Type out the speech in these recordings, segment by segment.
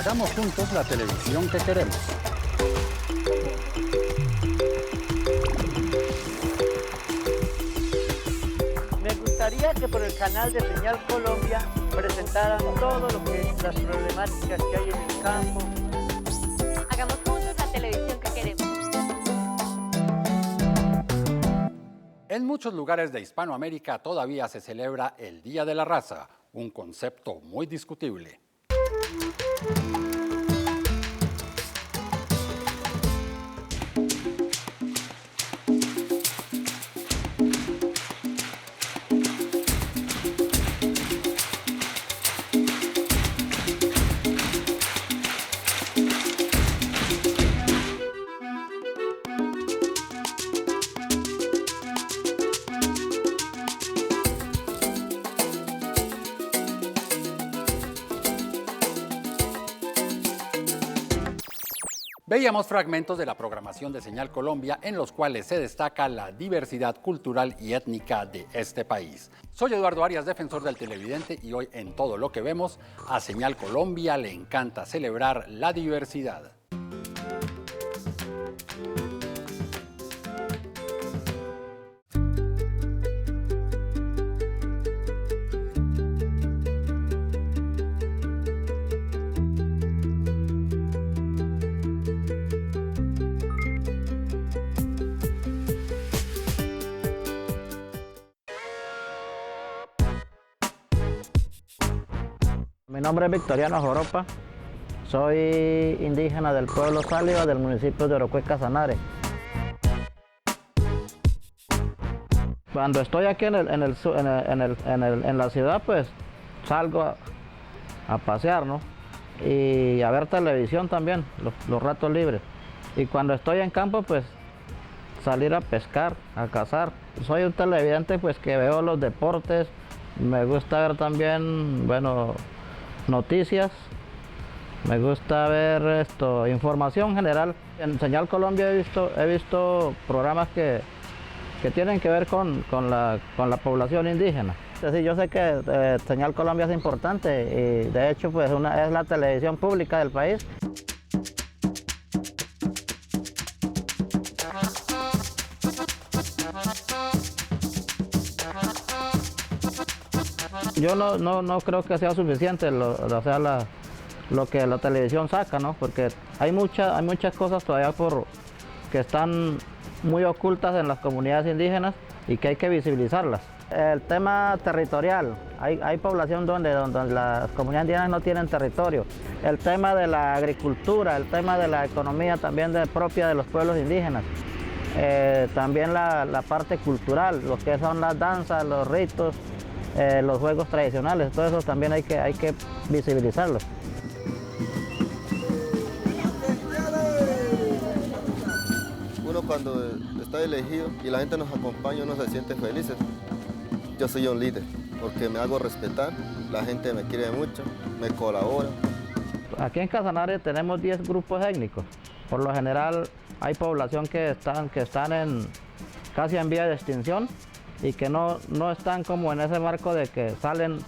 Hagamos juntos la televisión que queremos. Me gustaría que por el canal de Señal Colombia presentaran todo lo que las problemáticas que hay en el campo. Hagamos juntos la televisión que queremos. En muchos lugares de Hispanoamérica todavía se celebra el Día de la Raza, un concepto muy discutible. Veíamos fragmentos de la programación de Señal Colombia en los cuales se destaca la diversidad cultural y étnica de este país. Soy Eduardo Arias, defensor del televidente, y hoy en Todo lo que vemos, a Señal Colombia le encanta celebrar la diversidad. Mi nombre es Victoriano Joropa, soy indígena del pueblo Sáliva del municipio de Orocue, Casanare. Cuando estoy aquí en la ciudad, pues salgo a pasear, ¿no? Y a ver televisión también, los ratos libres. Y cuando estoy en campo, pues salir a pescar, a cazar. Soy un televidente pues que veo los deportes, me gusta ver también, bueno, noticias, me gusta ver información general. En Señal Colombia he visto programas que tienen que ver con la población indígena. Es decir, yo sé que Señal Colombia es importante y de hecho pues es la televisión pública del país. Yo no creo que sea suficiente lo que la televisión saca, ¿no? Porque hay muchas cosas todavía que están muy ocultas en las comunidades indígenas y que hay que visibilizarlas. El tema territorial, hay población donde las comunidades indígenas no tienen territorio. El tema de la agricultura, el tema de la economía también propia de los pueblos indígenas. También la parte cultural, lo que son las danzas, los ritos, los juegos tradicionales, todo eso también hay que visibilizarlo. Uno cuando está elegido y la gente nos acompaña, uno se siente feliz. Yo soy un líder porque me hago respetar, la gente me quiere mucho, me colabora. Aquí en Casanare tenemos 10 grupos étnicos. Por lo general hay población que están casi en vía de extinción y que no están como en ese marco de que salen,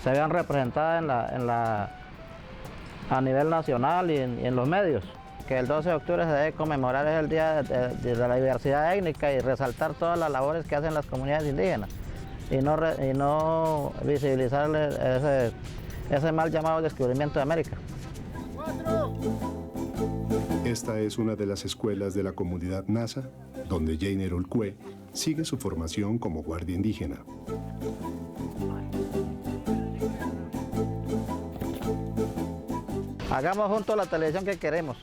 se vean representadas a nivel nacional y en los medios. Que el 12 de octubre se debe conmemorar, es el Día de la Diversidad Étnica y resaltar todas las labores que hacen las comunidades indígenas y no visibilizar ese mal llamado descubrimiento de América. Esta es una de las escuelas de la comunidad Nasa, donde Jainer Olcue sigue su formación como guardia indígena. Hagamos juntos la televisión que queremos.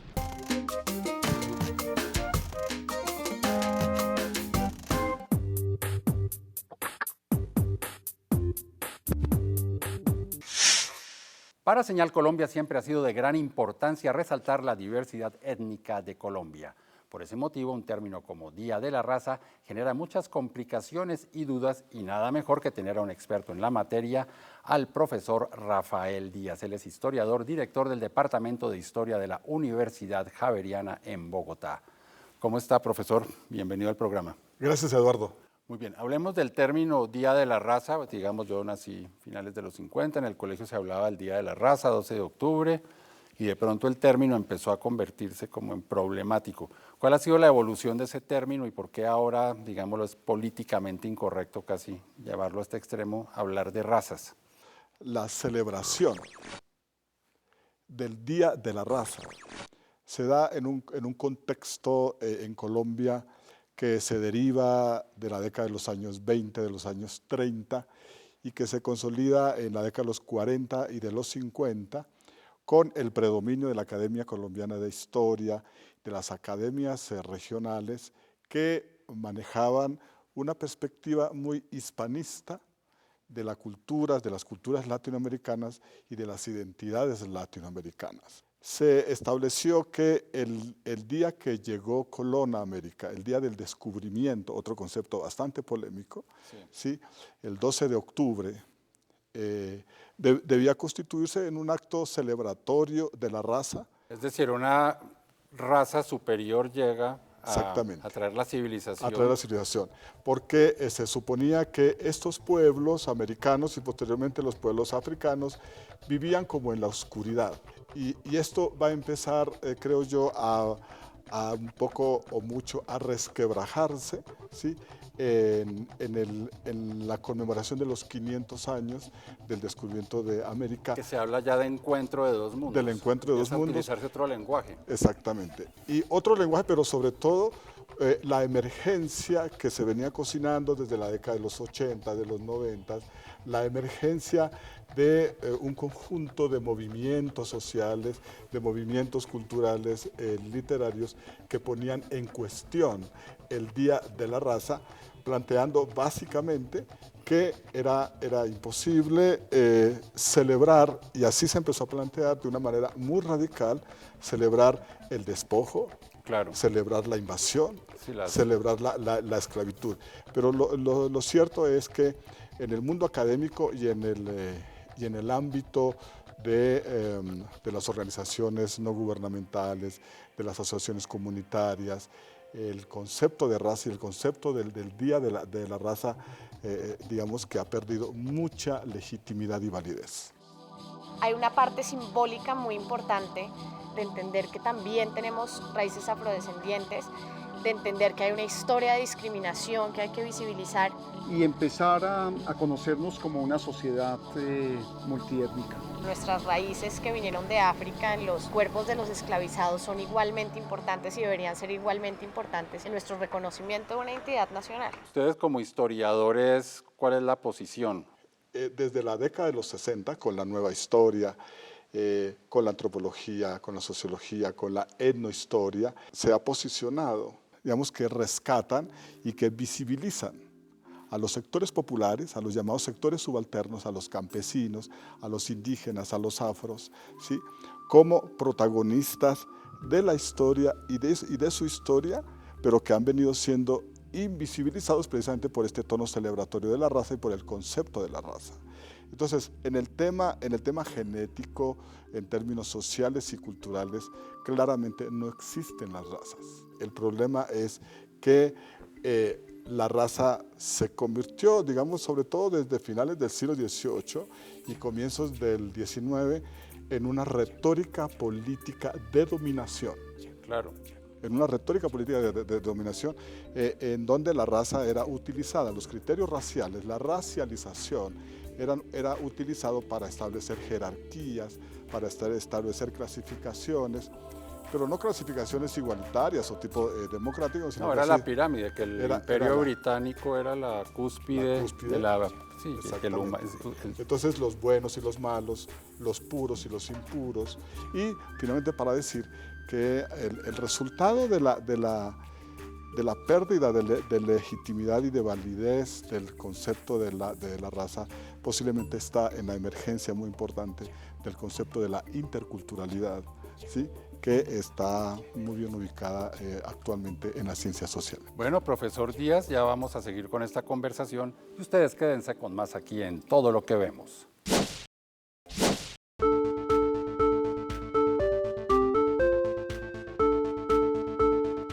Para Señal Colombia siempre ha sido de gran importancia resaltar la diversidad étnica de Colombia. Por ese motivo, un término como Día de la Raza genera muchas complicaciones y dudas, y nada mejor que tener a un experto en la materia, al profesor Rafael Díaz. Él es historiador, director del Departamento de Historia de la Universidad Javeriana en Bogotá. ¿Cómo está, profesor? Bienvenido al programa. Gracias, Eduardo. Muy bien, hablemos del término Día de la Raza. Digamos, yo nací a finales de los 50, en el colegio se hablaba del Día de la Raza, 12 de octubre. y de pronto el término empezó a convertirse como en problemático. ¿Cuál ha sido la evolución de ese término y por qué ahora, digámoslo, es políticamente incorrecto casi llevarlo a este extremo, hablar de razas? La celebración del Día de la Raza se da en un contexto en Colombia que se deriva de la década de los años 20, de los años 30 y que se consolida en la década de los 40 y de los 50 con el predominio de la Academia Colombiana de Historia, de las academias regionales que manejaban una perspectiva muy hispanista de las culturas latinoamericanas y de las identidades latinoamericanas. Se estableció que el día que llegó Colón a América, el día del descubrimiento, otro concepto bastante polémico, ¿sí? El 12 de octubre, debía constituirse en un acto celebratorio de la raza. Es decir, una raza superior llega Exactamente. a traer la civilización. A traer la civilización, porque se suponía que estos pueblos americanos y posteriormente los pueblos africanos vivían como en la oscuridad. Y esto va a empezar, creo yo, a un poco o mucho a resquebrajarse, ¿sí? En la conmemoración de los 500 años del descubrimiento de América. Que se habla ya de encuentro de dos mundos. Del encuentro de dos mundos. Utilizarse otro lenguaje. Exactamente. Y otro lenguaje, pero sobre todo la emergencia que se venía cocinando desde la década de los 80, de los 90, la emergencia de un conjunto de movimientos sociales, de movimientos culturales, literarios, que ponían en cuestión el Día de la Raza, planteando básicamente que era imposible celebrar, y así se empezó a plantear de una manera muy radical, celebrar el despojo, claro, celebrar la invasión, sí, celebrar la esclavitud. Pero lo cierto es que en el mundo académico y en el ámbito de las organizaciones no gubernamentales, de las asociaciones comunitarias, el concepto de raza y el concepto del Día de la Raza, digamos que ha perdido mucha legitimidad y validez. Hay una parte simbólica muy importante de entender que también tenemos raíces afrodescendientes, de entender que hay una historia de discriminación que hay que visibilizar. Y empezar a conocernos como una sociedad multiétnica. Nuestras raíces que vinieron de África en los cuerpos de los esclavizados son igualmente importantes y deberían ser igualmente importantes en nuestro reconocimiento de una identidad nacional. Ustedes como historiadores, ¿cuál es la posición? Desde la década de los 60, con la nueva historia, con la antropología, con la sociología, con la etnohistoria, se ha posicionado, digamos que rescatan y que visibilizan a los sectores populares, a los llamados sectores subalternos, a los campesinos, a los indígenas, a los afros, ¿sí? Como protagonistas de la historia y de su historia, pero que han venido siendo invisibilizados precisamente por este tono celebratorio de la raza y por el concepto de la raza. Entonces, en el tema genético, en términos sociales y culturales, claramente no existen las razas. El problema es que la raza se convirtió, digamos, sobre todo desde finales del siglo XVIII y comienzos del XIX, en una retórica política de dominación. Claro. En una retórica política de dominación, en donde la raza era utilizada, los criterios raciales, la racialización, era utilizado para establecer jerarquías, para establecer clasificaciones, pero no clasificaciones igualitarias o tipo democrático. Sino no, era la pirámide, que el imperio británico era la cúspide de la... Sí, entonces los buenos y los malos, los puros y los impuros. Y finalmente para decir que el resultado de la pérdida de legitimidad y de validez del concepto de la raza posiblemente está en la emergencia muy importante del concepto de la interculturalidad, ¿sí? Que está muy bien ubicada actualmente en las ciencias sociales. Bueno, profesor Díaz, ya vamos a seguir con esta conversación y ustedes quédense con más aquí en Todo lo que vemos.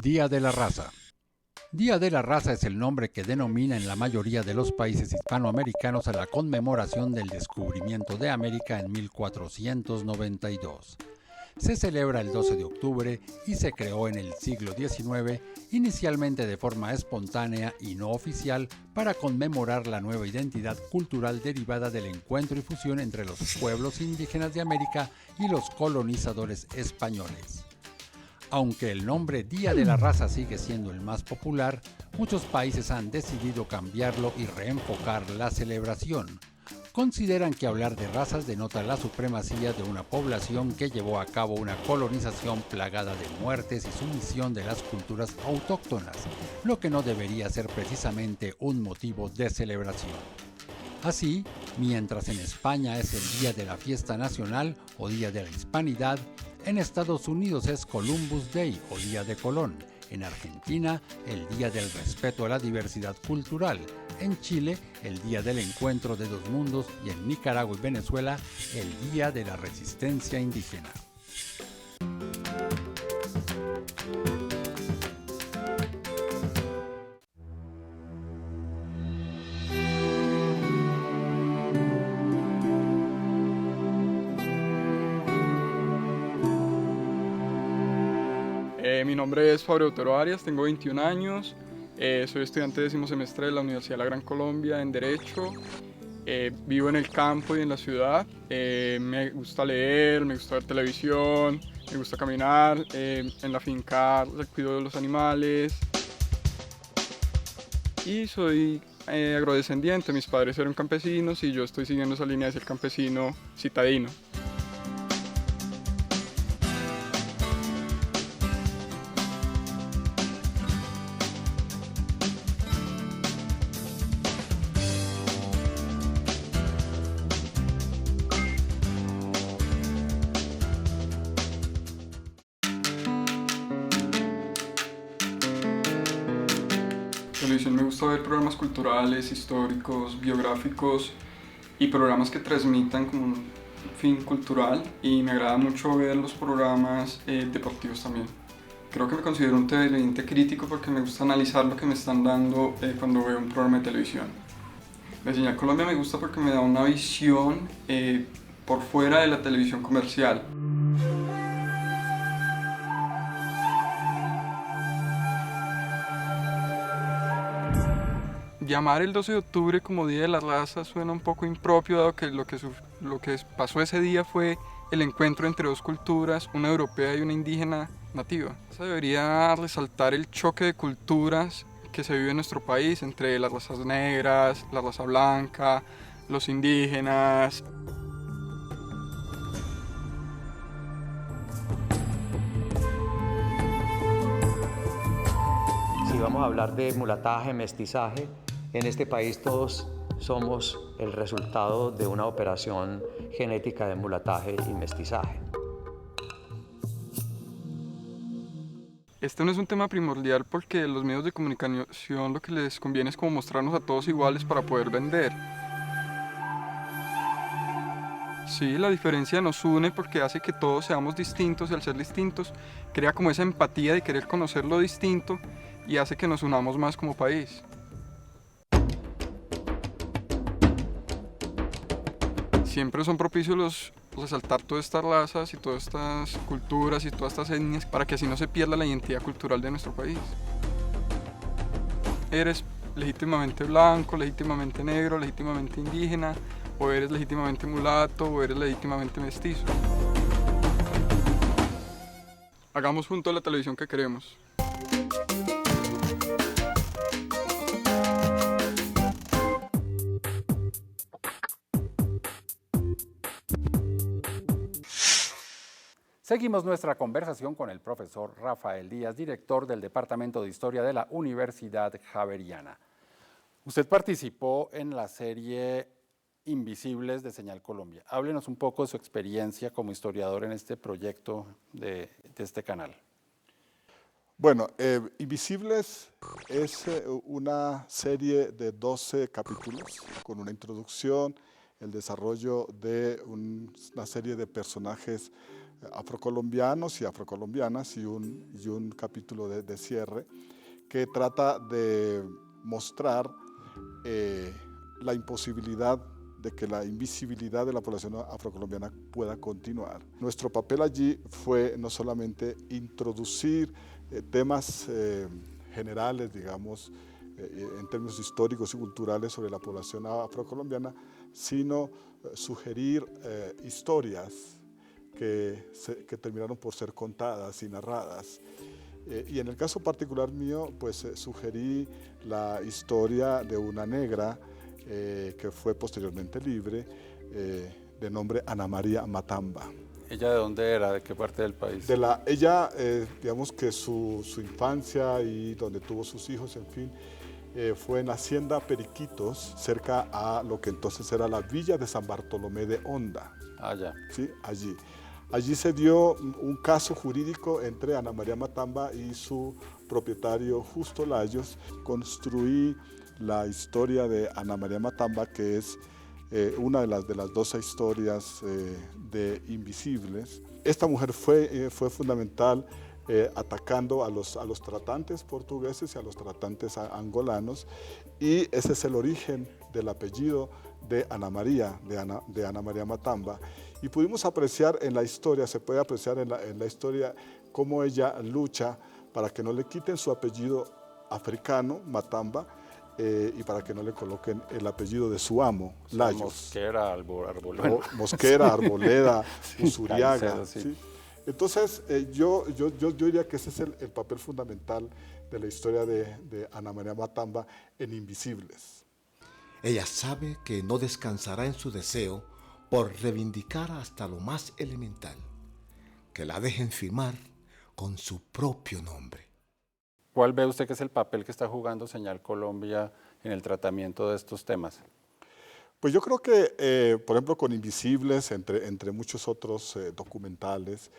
Día de la Raza. Día de la Raza es el nombre que denomina en la mayoría de los países hispanoamericanos a la conmemoración del descubrimiento de América en 1492. se celebra el 12 de octubre y se creó en el siglo XIX, inicialmente de forma espontánea y no oficial, para conmemorar la nueva identidad cultural derivada del encuentro y fusión entre los pueblos indígenas de América y los colonizadores españoles. Aunque el nombre Día de la Raza sigue siendo el más popular, muchos países han decidido cambiarlo y reenfocar la celebración. Consideran que hablar de razas denota la supremacía de una población que llevó a cabo una colonización plagada de muertes y sumisión de las culturas autóctonas, lo que no debería ser precisamente un motivo de celebración. Así, mientras en España es el Día de la Fiesta Nacional o Día de la Hispanidad, en Estados Unidos es Columbus Day o Día de Colón, en Argentina el Día del Respeto a la Diversidad Cultural, en Chile el Día del Encuentro de dos Mundos y en Nicaragua y Venezuela el Día de la Resistencia Indígena. Mi nombre es Fabio Otero Arias, tengo 21 años, soy estudiante de 10º semestre de la Universidad de la Gran Colombia en Derecho, vivo en el campo y en la ciudad, me gusta leer, me gusta ver televisión, me gusta caminar, en la finca cuido de los animales y soy agrodescendiente, mis padres eran campesinos y yo estoy siguiendo esa línea de ser campesino citadino. Televisión me gusta ver programas culturales, históricos, biográficos y programas que transmitan como un fin cultural, y me agrada mucho ver los programas deportivos también. Creo que me considero un televidente crítico porque me gusta analizar lo que me están dando cuando veo un programa de televisión. La Señal Colombia me gusta porque me da una visión por fuera de la televisión comercial. Llamar el 12 de octubre como Día de la Raza suena un poco impropio, dado que lo que pasó ese día fue el encuentro entre dos culturas, una europea y una indígena nativa. Eso debería resaltar el choque de culturas que se vive en nuestro país entre las razas negras, la raza blanca, los indígenas. Si vamos a hablar de mulataje, mestizaje, en este país todos somos el resultado de una operación genética de mulataje y mestizaje. Este no es un tema primordial porque los medios de comunicación lo que les conviene es como mostrarnos a todos iguales para poder vender. Sí, la diferencia nos une porque hace que todos seamos distintos, y al ser distintos crea como esa empatía de querer conocer lo distinto y hace que nos unamos más como país. Siempre son propicios resaltar todas estas razas y todas estas culturas y todas estas etnias para que así no se pierda la identidad cultural de nuestro país. Eres legítimamente blanco, legítimamente negro, legítimamente indígena, o eres legítimamente mulato, o eres legítimamente mestizo. Hagamos juntos la televisión que queremos. Seguimos nuestra conversación con el profesor Rafael Díaz, director del Departamento de Historia de la Universidad Javeriana. Usted participó en la serie Invisibles de Señal Colombia. Háblenos un poco de su experiencia como historiador en este proyecto de este canal. Bueno, Invisibles es una serie de 12 capítulos con una introducción, el desarrollo de una serie de personajes afrocolombianos y afrocolombianas y un capítulo de cierre que trata de mostrar la imposibilidad de que la invisibilidad de la población afrocolombiana pueda continuar. Nuestro papel allí fue no solamente introducir temas generales, digamos, en términos históricos y culturales sobre la población afrocolombiana, sino sugerir historias que terminaron por ser contadas y narradas. Y en el caso particular mío, pues sugerí la historia de una negra que fue posteriormente libre, de nombre Ana María Matamba. ¿Ella de dónde era? ¿De qué parte del país? Ella, digamos que su infancia y donde tuvo sus hijos, en fin, fue en la hacienda Periquitos, cerca a lo que entonces era la villa de San Bartolomé de Honda. Allá. Sí, allí. Allí se dio un caso jurídico entre Ana María Matamba y su propietario Justo Layos. Construí la historia de Ana María Matamba, que es una de las 12 historias de Invisibles. Esta mujer fue fundamental atacando a los tratantes portugueses y a los tratantes angolanos, y ese es el origen del apellido de Ana María, de Ana María Matamba. Y pudimos apreciar en la historia, se puede apreciar en la historia cómo ella lucha para que no le quiten su apellido africano, Matamba, y para que no le coloquen el apellido de su amo, Layos. Mosquera, Arboleda. Mosquera, Arboleda, Sí, Usuriaga. Caicedo, sí. ¿Sí? Entonces, yo diría que ese es el papel fundamental de la historia de Ana María Matamba en Invisibles. Ella sabe que no descansará en su deseo por reivindicar hasta lo más elemental, que la dejen firmar con su propio nombre. ¿Cuál ve usted que es el papel que está jugando Señal Colombia en el tratamiento de estos temas? Pues yo creo que, por ejemplo, con Invisibles, entre muchos otros documentales,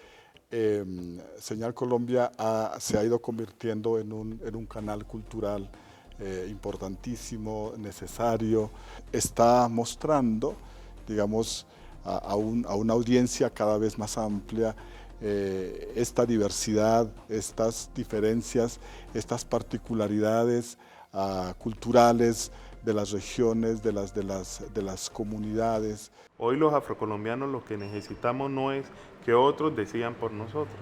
Señal Colombia se ha ido convirtiendo en un canal cultural importantísimo, necesario. Está mostrando, digamos, a una audiencia cada vez más amplia esta diversidad, estas diferencias, estas particularidades culturales de las regiones, de las comunidades. Hoy los afrocolombianos lo que necesitamos no es que otros decidan por nosotros,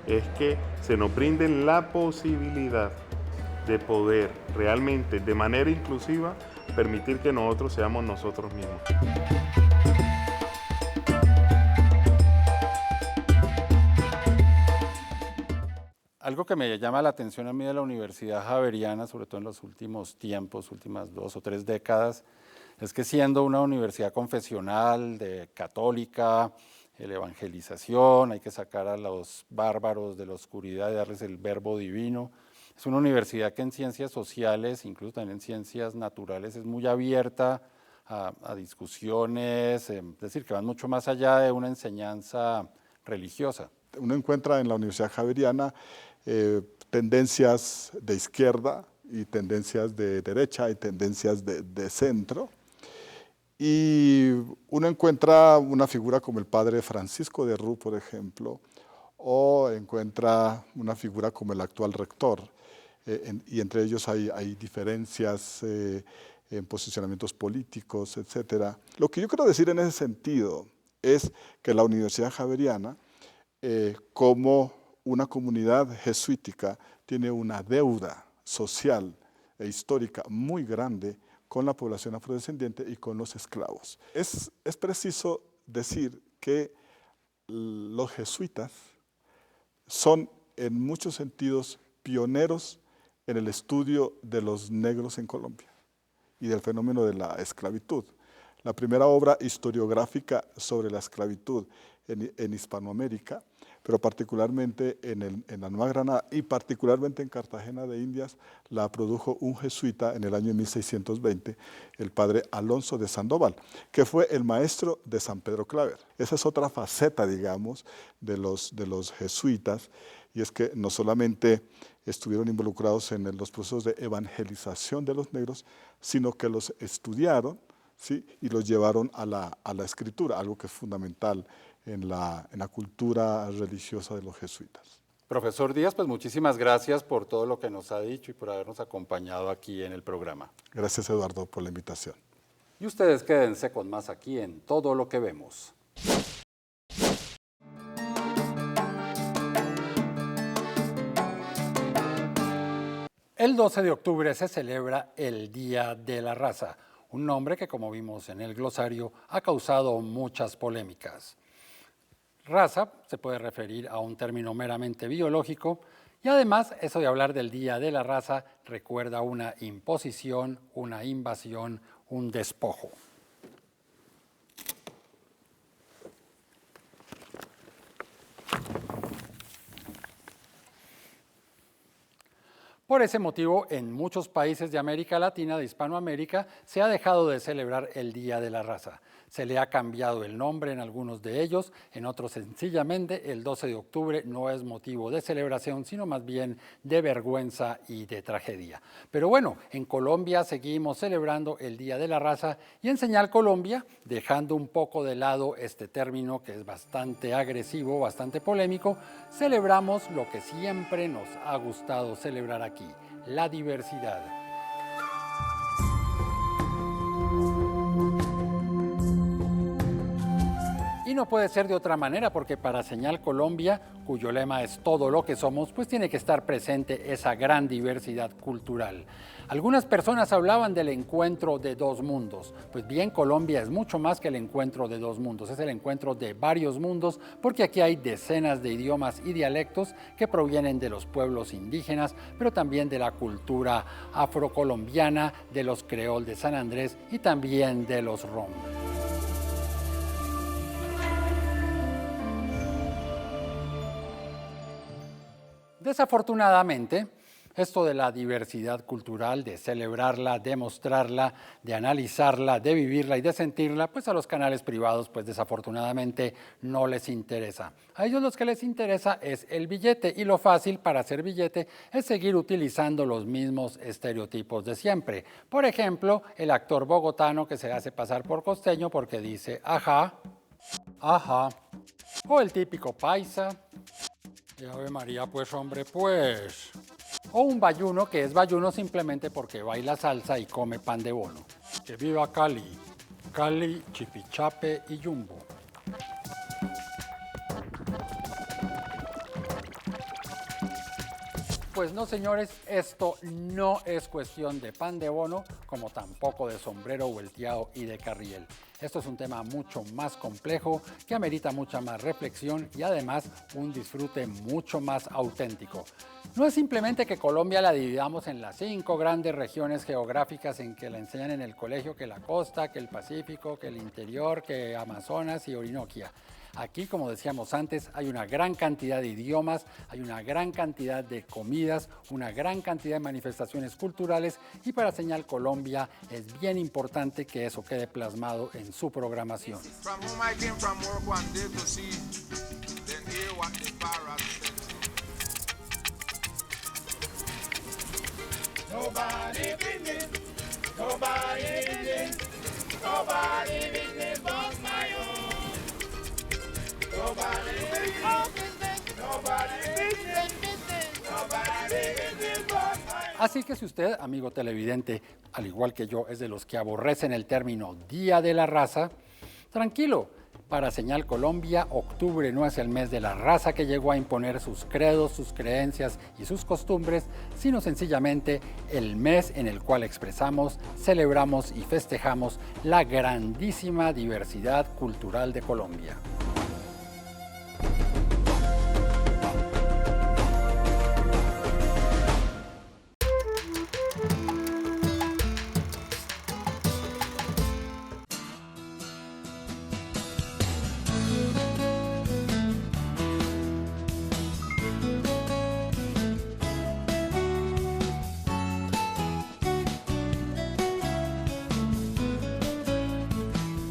es que se nos brinde la posibilidad de poder realmente, de manera inclusiva, permitir que nosotros seamos nosotros mismos. Algo que me llama la atención a mí de la Universidad Javeriana, sobre todo en los últimos tiempos, últimas 2 o 3 décadas, es que siendo una universidad confesional, católica, la evangelización, hay que sacar a los bárbaros de la oscuridad y darles el verbo divino. Es una universidad que en ciencias sociales, incluso también en ciencias naturales, es muy abierta a discusiones, es decir, que van mucho más allá de una enseñanza religiosa. Uno encuentra en la Universidad Javeriana tendencias de izquierda y tendencias de derecha y tendencias de centro. Y uno encuentra una figura como el padre Francisco de Rú, por ejemplo, o encuentra una figura como el actual rector. Y entre ellos hay diferencias en posicionamientos políticos, etc. Lo que yo quiero decir en ese sentido es que la Universidad Javeriana, como una comunidad jesuítica, tiene una deuda social e histórica muy grande con la población afrodescendiente y con los esclavos. Es preciso decir que los jesuitas son en muchos sentidos pioneros en el estudio de los negros en Colombia y del fenómeno de la esclavitud. La primera obra historiográfica sobre la esclavitud en Hispanoamérica, pero particularmente en la Nueva Granada y particularmente en Cartagena de Indias, la produjo un jesuita en el año 1620, el padre Alonso de Sandoval, que fue el maestro de San Pedro Claver. Esa es otra faceta, digamos, de los jesuitas, y es que no solamente estuvieron involucrados en los procesos de evangelización de los negros, sino que los estudiaron, ¿sí? Y los llevaron a la escritura, algo que es fundamental en la cultura religiosa de los jesuitas. Profesor Díaz, pues muchísimas gracias por todo lo que nos ha dicho y por habernos acompañado aquí en el programa. Gracias, Eduardo, por la invitación. Y ustedes quédense con más aquí en Todo lo que vemos. El 12 de octubre se celebra el Día de la Raza, un nombre que, como vimos en el glosario, ha causado muchas polémicas. Raza se puede referir a un término meramente biológico y además eso de hablar del Día de la Raza recuerda una imposición, una invasión, un despojo. Por ese motivo, en muchos países de América Latina, de Hispanoamérica, se ha dejado de celebrar el Día de la Raza. Se le ha cambiado el nombre en algunos de ellos, en otros sencillamente el 12 de octubre no es motivo de celebración, sino más bien de vergüenza y de tragedia. Pero bueno, en Colombia seguimos celebrando el Día de la Raza y en Señal Colombia, dejando un poco de lado este término que es bastante agresivo, bastante polémico, celebramos lo que siempre nos ha gustado celebrar aquí, la diversidad. Y no puede ser de otra manera porque para Señal Colombia, cuyo lema es todo lo que somos, pues tiene que estar presente esa gran diversidad cultural. Algunas personas hablaban del encuentro de dos mundos. Pues bien, Colombia es mucho más que el encuentro de dos mundos, es el encuentro de varios mundos porque aquí hay decenas de idiomas y dialectos que provienen de los pueblos indígenas, pero también de la cultura afrocolombiana, de los creol de San Andrés y también de los rom. Desafortunadamente, esto de la diversidad cultural, de celebrarla, de mostrarla, de analizarla, de vivirla y de sentirla, pues a los canales privados, pues desafortunadamente no les interesa. A ellos lo que les interesa es el billete y lo fácil para hacer billete es seguir utilizando los mismos estereotipos de siempre. Por ejemplo, el actor bogotano que se hace pasar por costeño porque dice ajá, ajá, o el típico paisa. Y Ave María, pues hombre, pues. O un bayuno que es bayuno simplemente porque baila salsa y come pan de bono. Que viva Cali, Cali, Chipichape y Jumbo. Pues no, señores, esto no es cuestión de pan de bono, como tampoco de sombrero volteado y de carriel. Esto es un tema mucho más complejo que amerita mucha más reflexión y además un disfrute mucho más auténtico. No es simplemente que Colombia la dividamos en las 5 grandes regiones geográficas en que la enseñan en el colegio, que la costa, que el Pacífico, que el interior, que Amazonas y Orinoquia. Aquí, como decíamos antes, hay una gran cantidad de idiomas, hay una gran cantidad de comidas, una gran cantidad de manifestaciones culturales y para Señal Colombia es bien importante que eso quede plasmado en su programación. Así que si usted, amigo televidente, al igual que yo, es de los que aborrecen el término Día de la Raza, tranquilo, para Señal Colombia, octubre no es el mes de la raza que llegó a imponer sus credos, sus creencias y sus costumbres, sino sencillamente el mes en el cual expresamos, celebramos y festejamos la grandísima diversidad cultural de Colombia.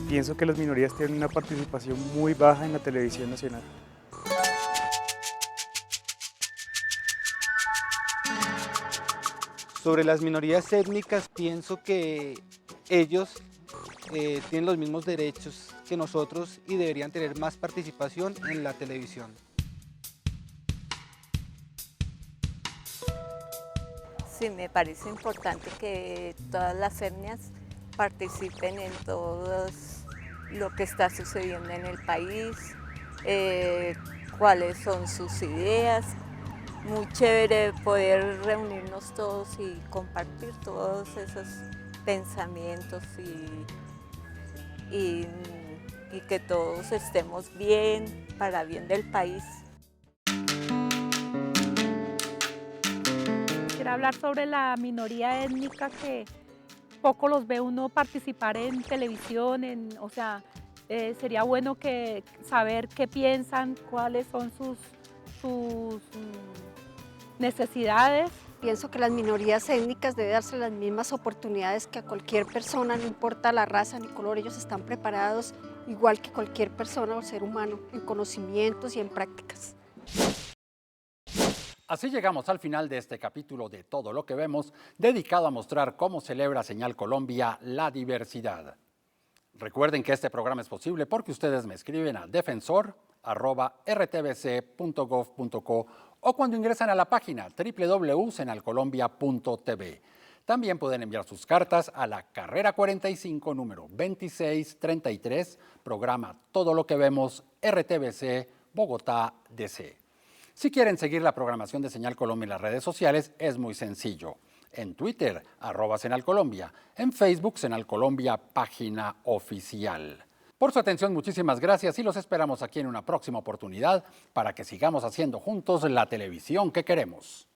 Pienso que las minorías tienen una participación muy baja en la televisión nacional. Sobre las minorías étnicas, pienso que ellos tienen los mismos derechos que nosotros y deberían tener más participación en la televisión. Sí, me parece importante que todas las etnias participen en todo lo que está sucediendo en el país, cuáles son sus ideas. Muy chévere poder reunirnos todos y compartir todos esos pensamientos y que todos estemos bien, para bien del país. Quisiera hablar sobre la minoría étnica que poco los ve uno participar en televisión, o sea, sería bueno saber qué piensan, cuáles son sus necesidades. Pienso que las minorías étnicas deben darse las mismas oportunidades que a cualquier persona, no importa la raza ni color, ellos están preparados igual que cualquier persona o ser humano en conocimientos y en prácticas. Así llegamos al final de este capítulo de Todo lo que vemos, dedicado a mostrar cómo celebra Señal Colombia la diversidad. Recuerden que este programa es posible porque ustedes me escriben a defensor@rtbc.gov.co o cuando ingresan a la página www.senalcolombia.tv. También pueden enviar sus cartas a la carrera 45, número 2633, programa Todo lo que vemos, RTBC, Bogotá, DC. Si quieren seguir la programación de Señal Colombia en las redes sociales, es muy sencillo. En Twitter, @SeñalColombia. En Facebook, Señal Colombia, página oficial. Por su atención, muchísimas gracias y los esperamos aquí en una próxima oportunidad para que sigamos haciendo juntos la televisión que queremos.